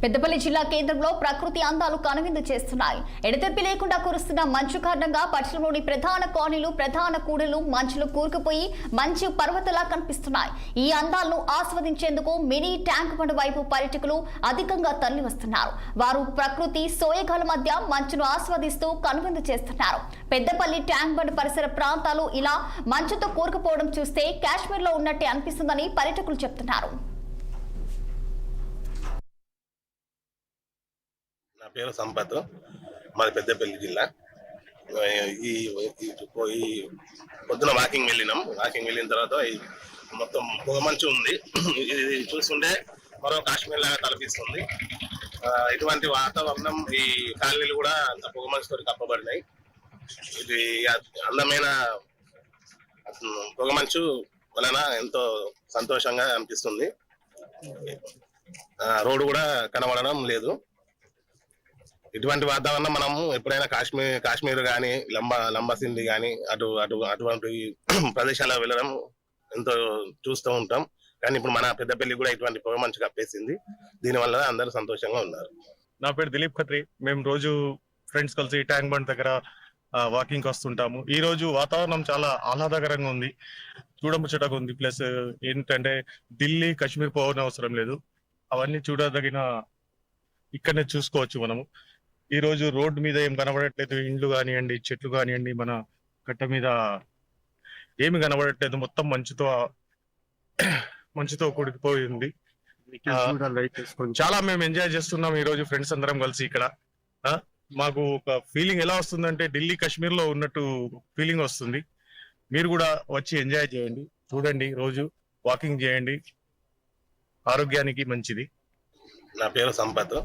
పెద్దపల్లి జిల్లా కేంద్రంలో ప్రకృతి అందాలు కనువిందు చేస్తున్నాయి. ఎడతెరిపి లేకుండా కురుస్తున్న మంచు కారణంగా పట్టణంలోని ప్రధాన కాలనీలు, ప్రధాన కూడళ్లు మంచులు కూరుకుపోయి మంచు పర్వతలా కనిపిస్తున్నాయి. ఈ అందాలను ఆస్వాదించేందుకు మినీ ట్యాంక్ బండ్ వైపు పర్యాటకులు అధికంగా తరలివస్తున్నారు. వారు ప్రకృతి సోయగాల మధ్య మంచును ఆస్వాదిస్తూ కనువిందు చేస్తున్నారు. పెద్దపల్లి ట్యాంక్ బండ్ పరిసర ప్రాంతాలు ఇలా మంచుతో కూరుకుపోవడం చూస్తే కాశ్మీర్లో ఉన్నట్టే అనిపిస్తుందని పర్యాటకులు చెప్తున్నారు. నా పేరు సంపత్, మాది పెద్దపల్లి జిల్లా. ఈ పొద్దున వాకింగ్ వెళ్ళిన తర్వాత మొత్తం పొగమంచు ఉంది. ఇది చూస్తుంటే మరో కాశ్మీర్ లాగా తలపిస్తుంది. ఇటువంటి వాతావరణం, ఈ కాలనీలు కూడా అంత పొగమంచుతో కప్పబడినాయి. ఇది అందమైన పొగమంచు వలన ఎంతో సంతోషంగా అనిపిస్తుంది. రోడ్డు కూడా కనబడడం లేదు. ఇటువంటి వాతావరణం మనము ఎప్పుడైనా కాశ్మీర్ కానీ లంబసింగి కానీ అటువంటి ప్రదేశాలకు వెళ్ళడం ఎంతో చూస్తూ ఉంటాం. కానీ ఇప్పుడు మన పెద్దపల్లి కూడా ఇటువంటి పొగ మంచు కప్పేసింది. దీనివల్ల అందరూ సంతోషంగా ఉన్నారు. నా పేరు దిలీప్ ఖత్రి. మేము రోజు ఫ్రెండ్స్ కలిసి ట్యాంక్ బండ్ దగ్గర వాకింగ్ వస్తుంటాము. ఈ రోజు వాతావరణం చాలా ఆహ్లాదకరంగా ఉంది, చూడముచ్చటగా ఉంది. ప్లస్ ఏంటంటే ఢిల్లీ, కాశ్మీర్ పోవడం అవసరం లేదు. అవన్నీ చూడదగిన ఇక్కడనే చూసుకోవచ్చు మనము. ఈ రోజు రోడ్డు మీద ఏం కనబడట్లేదు, ఇండ్లు కానివ్వండి, చెట్లు కానివ్వండి, మన కట్ట మీద ఏమి కనబడట్లేదు. మొత్తం మంచుతో కూడిపోయింది. చాలా మేము ఎంజాయ్ చేస్తున్నాం ఈ రోజు ఫ్రెండ్స్ అందరం కలిసి ఇక్కడ. మాకు ఒక ఫీలింగ్ ఎలా వస్తుందంటే ఢిల్లీ, కాశ్మీర్ లో ఉన్నట్టు ఫీలింగ్ వస్తుంది. మీరు కూడా వచ్చి ఎంజాయ్ చేయండి, చూడండి, రోజు వాకింగ్ చేయండి, ఆరోగ్యానికి మంచిది. నా పేరు సంపత్.